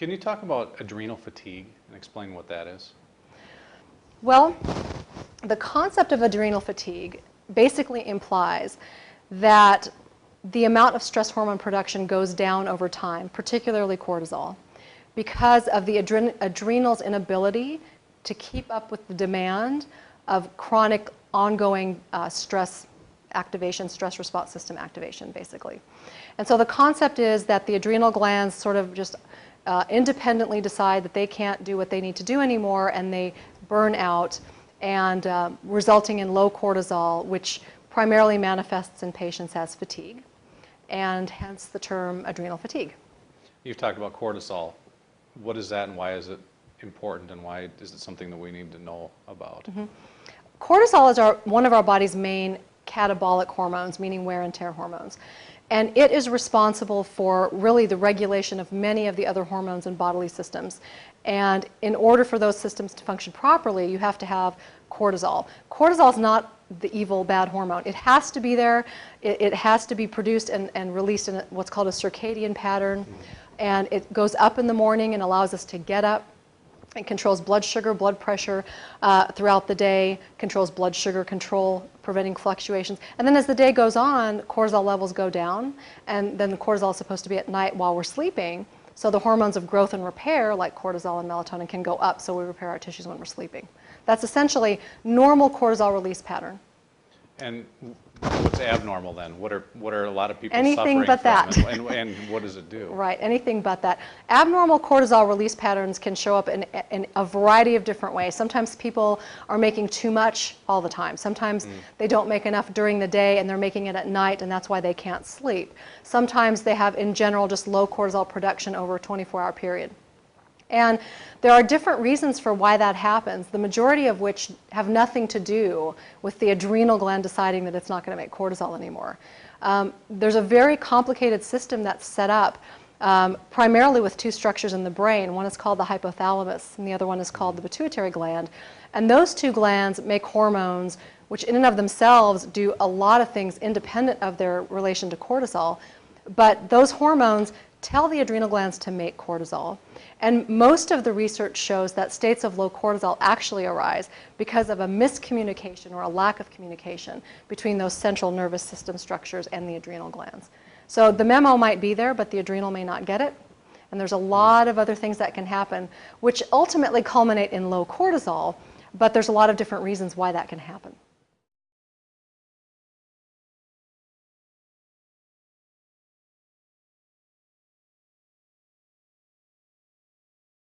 Can you talk about adrenal fatigue and explain what that is? Well, the concept of adrenal fatigue basically implies that the amount of stress hormone production goes down over time, particularly cortisol, because of the adrenal's inability to keep up with the demand of chronic ongoing stress activation, stress response system activation, basically. And so the concept is that the adrenal glands sort of just independently decide that they can't do what they need to do anymore, and they burn out, and resulting in low cortisol, which primarily manifests in patients as fatigue, and hence the term adrenal fatigue. You've talked about cortisol. What is that, and why is it important, and why is it something that we need to know about? Mm-hmm. Cortisol is one of our body's main catabolic hormones, meaning wear and tear hormones. And it is responsible for really the regulation of many of the other hormones and bodily systems. And in order for those systems to function properly, you have to have cortisol. Cortisol is not the evil, bad hormone. It has to be there. It has to be produced and released in what's called a circadian pattern. And it goes up in the morning and allows us to get up. It controls blood sugar, blood pressure throughout the day, controls blood sugar control, preventing fluctuations. And then as the day goes on, cortisol levels go down, and then the cortisol is supposed to be at night while we're sleeping. So the hormones of growth and repair, like cortisol and melatonin, can go up, so we repair our tissues when we're sleeping. That's essentially normal cortisol release pattern. And what's abnormal then? What are a lot of people Anything suffering but from? that. And what does it do? Right, anything but that. Abnormal cortisol release patterns can show up in a variety of different ways. Sometimes people are making too much all the time. Sometimes they don't make enough during the day and they're making it at night, and that's why they can't sleep. Sometimes they have, in general, just low cortisol production over a 24-hour period. And there are different reasons for why that happens, the majority of which have nothing to do with the adrenal gland deciding that it's not going to make cortisol anymore. There's a very complicated system that's set up primarily with two structures in the brain. One is called the hypothalamus, and the other one is called the pituitary gland. And those two glands make hormones which in and of themselves do a lot of things independent of their relation to cortisol. But those hormones tell the adrenal glands to make cortisol. And most of the research shows that states of low cortisol actually arise because of a miscommunication or a lack of communication between those central nervous system structures and the adrenal glands. So the memo might be there, but the adrenal may not get it. And there's a lot of other things that can happen, which ultimately culminate in low cortisol, but there's a lot of different reasons why that can happen.